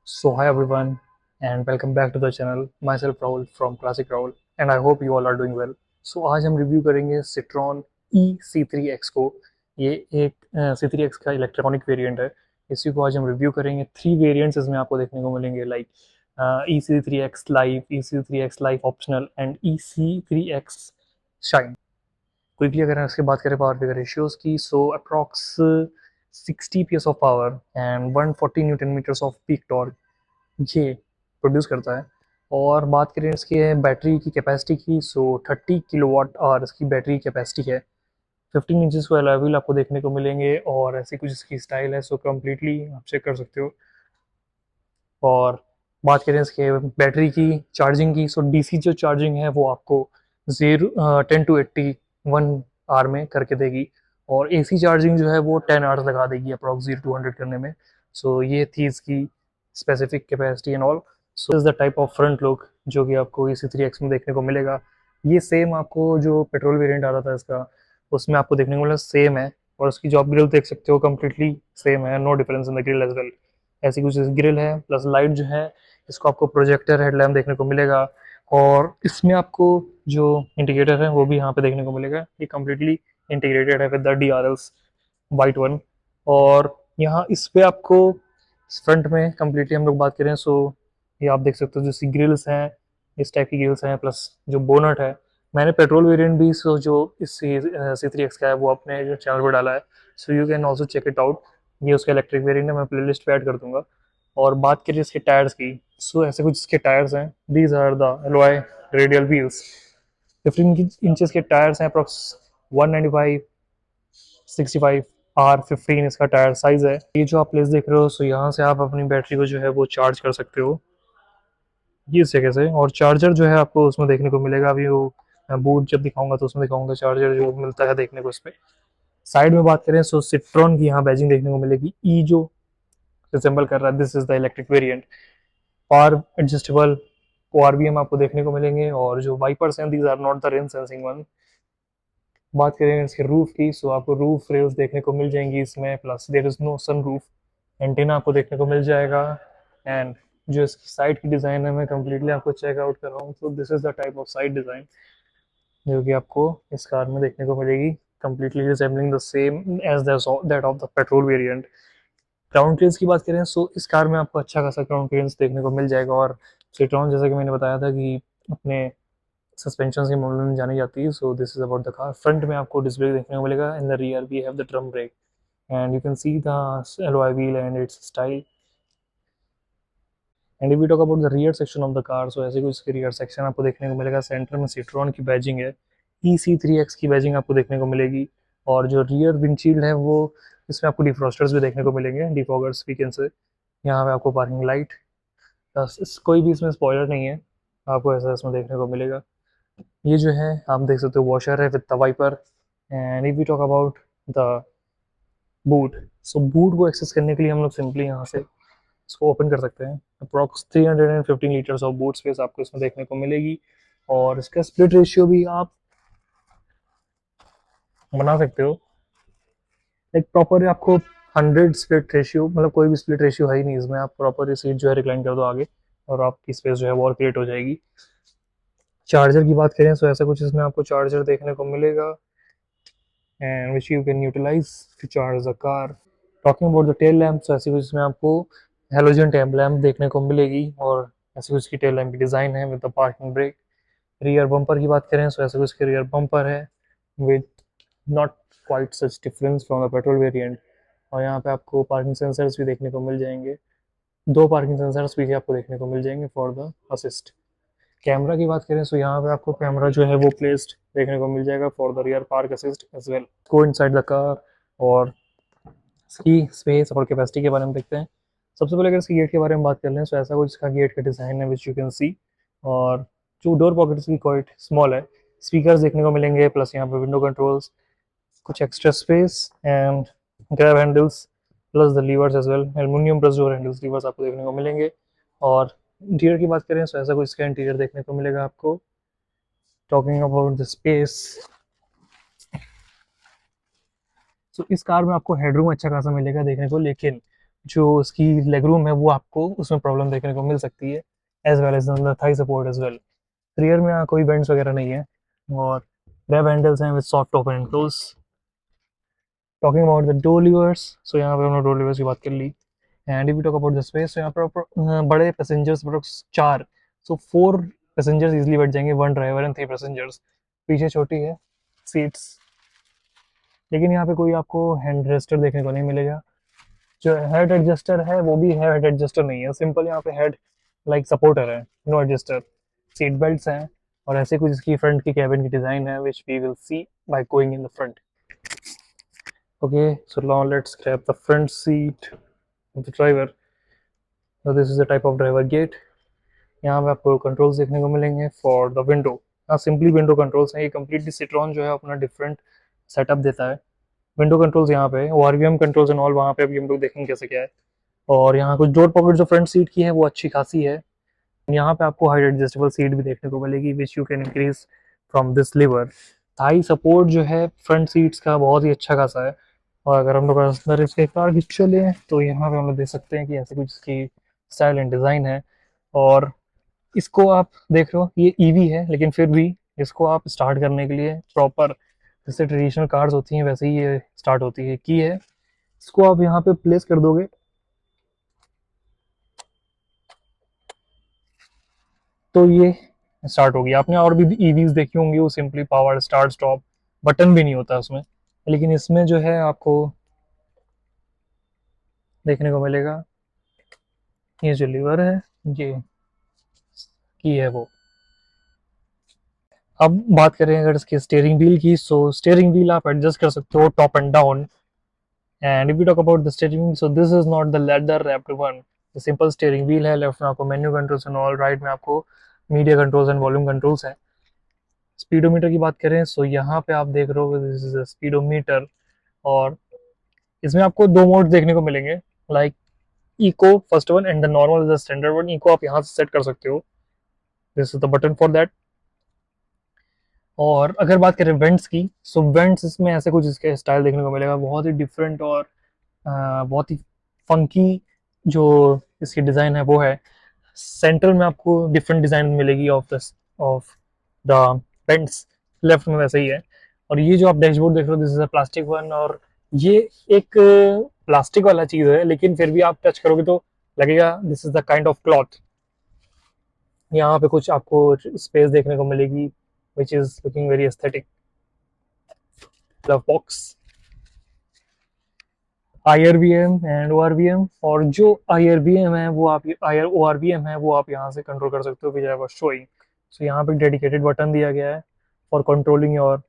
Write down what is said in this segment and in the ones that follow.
So hi everyone and welcome back to the channel. Myself Rahul from Classic Rahul and I hope you all are doing well. So आज हम review करेंगे Citroen E-C3X को. ये एक C3X का electronic variant है. इसी को आज हम रिव्यू करेंगे. 3 वेरिएंट्स इसमें आपको देखने को मिलेंगे like EC3X Live, EC3X Live Optional and EC3X Shine. Quickly अगर इसके बात करें पावर फिगर रेशियोज की, so approx 60 PS of power and 140 newton meters of peak torque ये प्रोड्यूस करता है. और बात करें इसके बैटरी की कैपेसिटी की, सो 30 किलोवाट आवर इसकी बैटरी कैपेसिटी है. 15 इंचेस को अलॉय व्हील आपको देखने को मिलेंगे और ऐसी कुछ इसकी स्टाइल है, सो कम्प्लीटली आप चेक कर सकते हो. और बात करें इसके बैटरी की चार्जिंग की, सो डीसी जो चार्जिंग है वो आपको 10 to 81 आवर में करके देगी और एसी चार्जिंग जो है वो 10 आवर्स लगा देगी अप्रॉक्स 0 to 100 करने में. सो ये थी इसकी specific capacity and all. So is the type of front look जो कि आपको EC3X में देखने को मिलेगा. ये सेम आपको जो पेट्रोल वेरिएंट आ रहा था इसका उसमें आपको देखने को मिला सेम है. और उसकी जो आप ग्रिल देख सकते हो कम्प्लीटली सेम है, no difference in the grill as well. ऐसी कुछ ग्रिल है प्लस लाइट जो है इसको आपको प्रोजेक्टर हेडलैम्प देखने को मिलेगा. और इसमें आपको जो इंडिकेटर है वो भी यहाँ पे देखने को मिलेगा. ये कम्प्लीटली इंटीग्रेटेड है with the DRLs white one. और यहाँ इस पे आपको फ्रंट में कम्प्लीटली हम लोग बात करें, सो ये आप देख सकते हो जैसी ग्रिल्स हैं इस टाइप की ग्रिल्स हैं प्लस जो बोनट है. मैंने पेट्रोल वेरिएंट भी सो जो इस C3X का है वो अपने जो चैनल पर डाला है, so you can also check it out. ये उसका इलेक्ट्रिक वेरिएंट है, मैं प्लेलिस्ट पे ऐड कर दूंगा. और बात करिए इसके टायर्स की, सो ऐसे कुछ इसके टायर्स हैं. These are the alloy radial wheels. 15 inches के टायर्स हैं अप्रॉक्स 195 65 R15 इसका टायर साइज है. ये जो आप प्लेस देख रहे हो, सो यहाँ से आप अपनी बैटरी को जो है वो चार्ज कर सकते हो ये इस जगह से. और चार्जर जो है आपको उसमें देखने को मिलेगा. अभी वो मैं बूट जब दिखाऊंगा तो उसमें दिखाऊंगा चार्जर जो मिलता है देखने को. इस पे साइड में बात करें, सो सिट्रॉन की यहाँ बैजिंग देखने को मिलेगी. ई जो रिसेंबल कर रहा है, this is the electric variant. Power adjustable ORVM आपको देखने को मिलेंगे. और जो वाइपर्स हैं these are not the rain sensing one. बात करें इसके रूफ की, सो आपको रूफ रेल्स देखने को मिल जाएंगी इसमें plus there is no sunroof. Antenna आपको देखने को मिल जाएगा. एंड जो इसकी साइड की डिज़ाइन है मैं कम्प्लीटली आपको चेकआउट कर रहा हूँ. So this is the type of side design जो कि आपको इस कार में देखने को मिलेगी. Completely resembling the same as that of the petrol variant. Ground clearance की बात करें, सो इस कार में आपको अच्छा खासा ग्राउंड क्लियरेंस देखने को मिल जाएगा. और सिट्रॉन जैसा कि मैंने बताया था कि अपने सस्पेंशन के मामले में जानी जाती है. So this is about the car. Front में आपको डिस्प्ले देखने को मिलेगा. In the rear we have the drum brake and you can see the alloy wheel and its style. And if we talk about the rear section of the car, so ऐसे कुछ rear section आपको देखने को मिलेगा. Centre में citron की badging है. EC3X की बैजिंग आपको देखने को मिलेगी. और जो रियर विंडशील्ड है वो इसमें आपको डिफ्रॉस्टर्स भी देखने को मिलेंगे, डिफॉगर्स वी कैन से. यहाँ पे आपको पार्किंग लाइट प्लस कोई भी इसमें स्पॉइलर नहीं है, आपको ऐसा इसमें देखने को मिलेगा. ये जो है आप देख सकते हो वॉशर है with the wiper. And if we talk about the boot, so boot को एक्सेस करने के लिए हम लोग सिंपली यहाँ से इसको ओपन कर सकते हैं. Approx 315 litres of boot space आपको इसमें देखने को मिलेगी. और इसका स्प्लिट रेशियो भी आप बना सकते हो. एक प्रॉपर आपको 100 स्प्लिट रेशियो, मतलब कोई भी स्प्लिट रेशियो है ही नहीं इसमें. आप प्रॉपर सीट जो है रिक्लाइन कर दो आगे और आपकी स्पेस जो है वो क्रिएट हो जाएगी. चार्जर की बात करें, सो ऐसा कुछ इसमें आपको चार्जर देखने को मिलेगा and which you can utilize to charge the car. Talking about the tail lamp, so ऐसी कुछ इसमें आपको हेलोजन टेल लैम्प देखने को मिलेगी. और ऐसी कुछ की टेल लैम्प की डिज़ाइन है with the parking brake. Rear bumper की बात करें, सो ऐसे कुछ के रियर बम्पर है with not quite such difference from the petrol variant. और यहाँ पे आपको पार्किंग सेंसर्स भी देखने को मिल जाएंगे. 2 पार्किंग सेंसर्स भी आपको देखने को मिल जाएंगे फॉर द असिस्ट. कैमरा की बात करें, सो यहाँ पे आपको कैमरा जो है वो प्लेस्ड देखने को मिल जाएगा for the rear park assist as well. Go inside the car और इसकी स्पेस और कैपेसिटी के बारे में देखते हैं. सबसे पहले अगर इसकी गेट के बारे में बात कर लें, सो ऐसा कुछ इसका गेट का डिज़ाइन है विच यू कैन सी. और जो डोर पॉकेट्स की क्वाइट स्मॉल है. स्पीकर्स देखने को मिलेंगे प्लस यहाँ पे विंडो कंट्रोल्स, कुछ extra space and grab handles plus the levers as well. Aluminium plus door handles levers आपको देखने को मिलेंगे. और इंटीरियर की बात करें, सो ऐसा कुछ इसका इंटीरियर देखने को मिलेगा आपको. टॉकिंग अबाउट द स्पेस, सो इस कार में आपको हेडरूम अच्छा खासा मिलेगा देखने को. लेकिन जो इसकी लेग रूम है वो आपको उसमें प्रॉब्लम देखने को मिल सकती है, as well as the thigh support as well. Rear में यहाँ कोई बेंड्स वगैरह नहीं है, और ग्रैब हैंडल्स हैं with soft open and close. Talking about the door levers, so यहाँ पे हमने डोर लीवर्स की बात कर ली। And if you talk about the space, तो यहाँ पर बड़े पैसेंजर्स चार, सो 4 पैसेंजर्स इजीली बैठ जाएंगे, 1 ड्राइवर एंड 3 पैसेंजर्स। पीछे छोटी है सीट्स, लेकिन यहाँ पे कोई आपको हैंड रेस्टर देखने को नहीं मिलेगा। जो हेड एडजस्टर है वो भी हेड एडजस्टर नहीं है, सिंपल यहाँ पे हेड लाइक सपोर्टर है, नो एडजस्टर। सीट बेल्ट्स हैं, और ऐसे कुछ इसकी फ्रंट की कैबिन की डिज़ाइन है which we will see by going in the front. Okay, so now let's grab the front seat of the driver. So this is the type of driver gate। यहाँ पे आपको controls देखने को मिलेंगे for the window. हाँ, simply window controls हैं, ये completely citron जो है अपना डिफरेंट सेटअप देता है। विंडो कंट्रोल्स यहाँ पे, आरवीएम कंट्रोल्स एंड ऑल वहाँ पे अभी हम लोग देखेंगे कैसे क्या है। और यहाँ कुछ डोर पॉकेट जो फ्रंट सीट की है वो अच्छी खासी है। यहाँ पे आपको हाइट एडजस्टेबल सीट भी देखने को मिलेगी which you can increase from this lever. Thigh support जो है फ्रंट सीट्स का बहुत ही अच्छा खासा है। और अगर हम लोग अंदर इसके कार की चले तो यहाँ पे हम लोग देख सकते हैं कि ऐसे कुछ इसकी स्टाइल एंड डिज़ाइन है। और इसको आप देख रहे हो, ये ईवी है लेकिन फिर भी इसको आप स्टार्ट करने के लिए प्रॉपर जैसे ट्रेडिशनल कार्स होती हैं वैसे ही ये स्टार्ट होती है, की है। इसको आप यहाँ पे प्लेस कर दोगे तो ये स्टार्ट होगी। आपने और भी ईवीज देखी होंगी, वो simply power start stop, button भी नहीं होता उसमें, लेकिन इसमें जो है आपको देखने को मिलेगा ये जो लीवर है ये की है वो। अब बात करें अगर इसके स्टीयरिंग व्हील की, सो स्टीयरिंग व्हील आप एडजस्ट कर सकते हो top and down. And if you talk about the steering wheel, so this is not the leather wrapped one, simple steering wheel है। लेफ्ट में आपको menu controls and all, right में आपको media controls and volume controls हैं। Speedometer की बात करें, सो यहाँ पे आप देख रहे हो दिस इज स्पीडोमीटर। और इसमें आपको 2 मोड देखने को मिलेंगे, like eco first one and the normal is the standard one. Eco आप यहाँ से सेट कर सकते हो, this is the button for that. और अगर बात करें वेंट्स की, सो वेंट्स इसमें ऐसे कुछ इसके स्टाइल देखने को मिलेगा, बहुत ही डिफरेंट और बहुत ही फंकी जो इसकी डिज़ाइन है वो है। सेंटर में आपको डिफरेंट डिज़ाइन मिलेगी ऑफ द वेंट्स, लेफ्ट में वैसे ही है। और ये जो आप डैशबोर्ड देख रहे हो this is a plastic one, और ये एक प्लास्टिक वाला चीज़ है लेकिन फिर भी आप टच करोगे तो लगेगा this is the kind of cloth. यहाँ पे कुछ आपको स्पेस देखने को मिलेगी which is looking very aesthetic. Glove box, IRVM and ORVM, और जो IRVM है वो आप ORVM है वो आप यहाँ से कंट्रोल कर सकते हो विच आई वाज शोइंग। सो यहाँ पे डेडिकेटेड बटन दिया गया है फॉर कंट्रोलिंग योर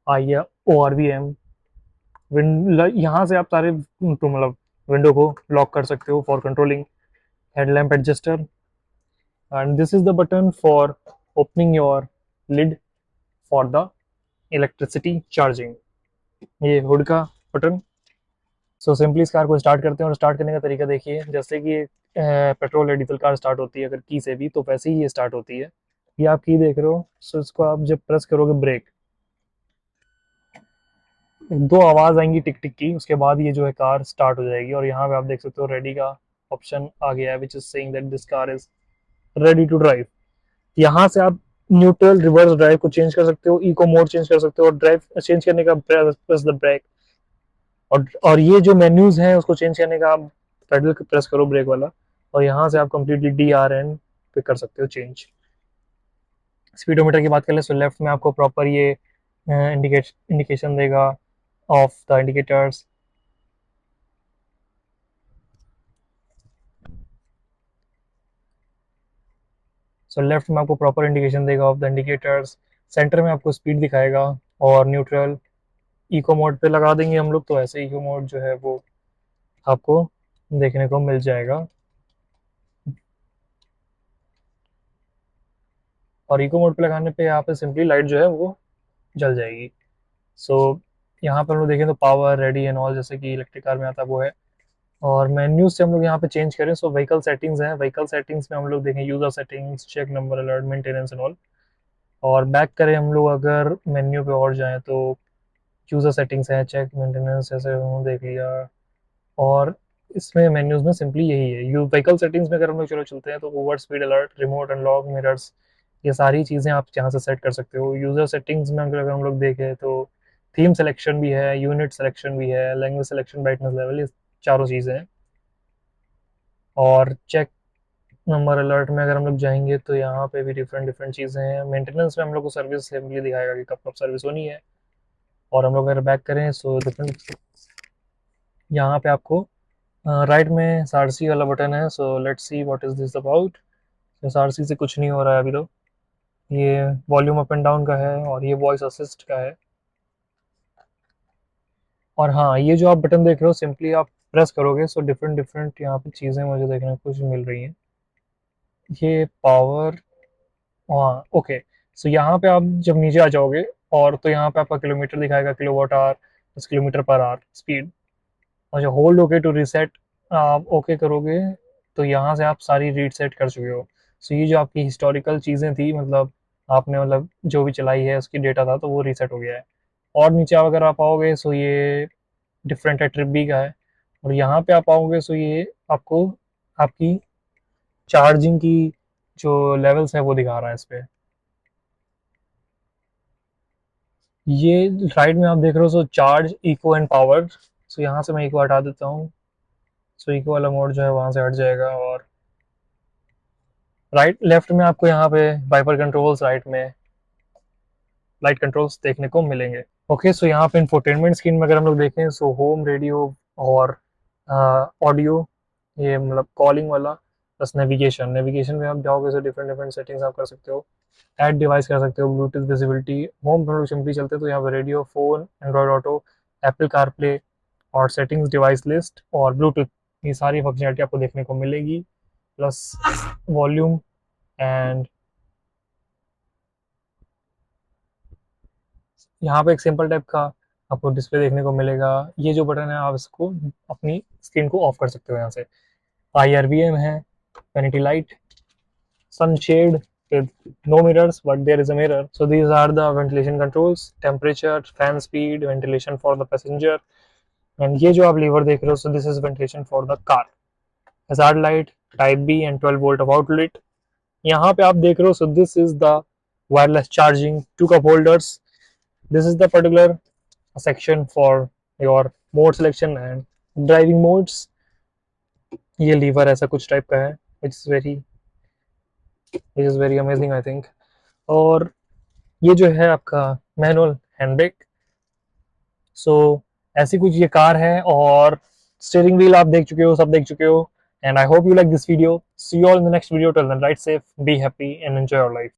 ORVM। यहाँ से आप सारे तो मतलब विंडो को लॉक कर सकते हो for controlling. Headlamp adjuster, and this is the button for opening your lid for the electricity charging. ये हुड का बटन। सो सिंपली इस कार को स्टार्ट करते हैं, और स्टार्ट करने का तरीका देखिए, जैसे कि पेट्रोल या डीजल कार स्टार्ट होती है अगर की से भी, तो वैसे ही ये स्टार्ट होती है। ये आप की देख रहे हो, सो इसको आप जब प्रेस करोगे ब्रेक, 2 आवाज़ आएंगी टिक टिक की, उसके बाद ये जो है कार स्टार्ट हो जाएगी। और यहाँ पे आप देख सकते हो रेडी का ऑप्शन आ गया है which is saying that this car is ready to drive. यहाँ से आप न्यूट्रल रिवर्स ड्राइव को चेंज कर सकते हो, इको मोड चेंज कर सकते हो, और ड्राइव चेंज करने का प्रेस द ब्रेक। और ये जो मेन्यूज हैं उसको चेंज करने का आप पेडल प्रेस करो ब्रेक वाला, और यहाँ से आप कंप्लीटली DRN पे कर सकते हो चेंज। स्पीडोमीटर की बात करें तो लेफ्ट में आपको प्रॉपर ये इंडिकेशन देगा of the indicators. So left में आपको प्रॉपर इंडिकेशन देगा ऑफ द इंडिकेटर्स। सेंटर में आपको स्पीड दिखाएगा, और न्यूट्रल इको मोड पे लगा देंगे हम लोग तो ऐसे इको मोड जो है वो आपको देखने को मिल जाएगा। और इको मोड पे लगाने पे यहाँ पे सिंपली लाइट जो है वो जल जाएगी। सो यहाँ पर हम लोग देखें तो पावर रेडी एंड ऑल जैसे कि इलेक्ट्रिक कार में आता है वो है। और मेन्यूज से हम लोग यहाँ पे चेंज करें, सो व्हीकल सेटिंग्स हैं, व्हीकल सेटिंग्स में हम लोग देखें user settings, check number alert, maintenance and all. और बैक करें हम लोग अगर मेन्यू पे और जाएं तो यूजर सेटिंग्स है, चेक मेंटेनेंस, ऐसे उन्होंने देख लिया। और इसमें मेन्यूज में सिंपली यही है। यू व्हीकल सेटिंग्स में अगर हम लोग चलो चलते हैं तो over speed alert, remote unlock, mirrors, ये सारी चीज़ें आप यहाँ से सेट कर सकते हो। यूज़र सेटिंग्स में अगर हम लोग देखें तो थीम सिलेक्शन भी है, यूनिट सिलेक्शन भी है, लैंग्वेज सिलेक्शन, ब्राइटनेस लेवल, ये चारों चीज़ें हैं। और चेक नंबर अलर्ट में अगर हम लोग जाएंगे तो यहाँ पे भी डिफरेंट डिफरेंट चीज़ें हैं। मेंटेनेंस में हम लोग को सर्विस सिंपली दिखाएगा कि कब कब सर्विस होनी है। और हम लोग अगर बैक करें सो डिफरेंट, यहाँ पे आपको राइट में सारसी वाला बटन है। So let's see what is this about. तो सारसी से कुछ नहीं हो रहा है अभी तो। ये वॉल्यूम अप एंड डाउन का है और ये वॉइस असिस्ट का है। और हाँ, ये जो आप बटन देख रहे हो सिंपली आप प्रेस करोगे सो डिफरेंट डिफरेंट यहाँ पे चीज़ें मुझे देखने को कुछ मिल रही हैं। ये पावर, हाँ ओके। सो यहाँ पे आप जब नीचे आ जाओगे और तो यहाँ पे आपका किलोमीटर दिखाएगा, kilowatt hour, 10 kilometre per hour speed. और जो होल्ड ओके टू रीसेट आप ओके करोगे तो यहाँ से आप सारी रीड सेट कर चुके हो। सो ये जो आपकी हिस्टोरिकल चीज़ें थी, मतलब आपने मतलब जो भी चलाई है उसकी डेटा था तो वो रीसेट हो गया है। और नीचे अगर आप आओगे सो ये डिफरेंट है, ट्रिप बी का है। और यहाँ पे आप आओगे सो ये आपको आपकी चार्जिंग की जो लेवल्स है वो दिखा रहा है इस पे। ये राइट में आप देख रहे हो सो चार्ज, इको एंड पावर। सो यहाँ से मैं इको हटा देता हूँ। सो इको वाला मोड जो है वहाँ से हट जाएगा। और राइट लेफ्ट में आपको यहाँ पे वाइपर कंट्रोल्स, राइट में लाइट कंट्रोल्स देखने को मिलेंगे। ओके, सो यहाँ पे इंफोटेनमेंट स्क्रीन में अगर हम लोग देखें सो होम, रेडियो और ऑडियो, ये मतलब कॉलिंग वाला, प्लस नेविगेशन। नेविगेशन में आप जाओगे तो डिफरेंट डिफरेंट सेटिंग्स आप कर सकते हो। ऐड डिवाइस कर सकते हो, ब्लूटूथ विजिबिलिटी। होम पर सिंपली चलते हैं तो यहाँ पे radio, phone, Android auto, Apple CarPlay और सेटिंग्स, डिवाइस लिस्ट और ब्लूटूथ, ये सारी फंक्शनलिटी आपको देखने को मिलेगी। प्लस वॉल्यूम एंड यहाँ पे एक सिंपल टाइप का आपको डिस्प्ले देखने को मिलेगा। ये जो बटन है आप इसको अपनी स्क्रीन को ऑफ कर सकते हो यहाँ से। IRVM है, vanity light, sunshade with no mirrors but there is a mirror. So these are the ventilation controls: temperature, fan speed, ventilation for the passenger. And ये जो आप लीवर देख रहे हो so this is ventilation for the car. Hazard light, type B and 12 volt of outlet. यहाँ पे आप देख रहे हो so this is the wireless charging, 2 cup holders. This is the particular section for your mode selection and driving modes. ये liver ऐसा कुछ type का है which is very amazing I think. और ये जो है आपका मैनुअल हैंड ब्रेक। सो ऐसी कुछ ये कार है। और स्टीयरिंग व्हील आप देख चुके हो, सब देख चुके हो। And I hope you like this video. See you all in the next video. Till then, ride safe, be happy and enjoy your life.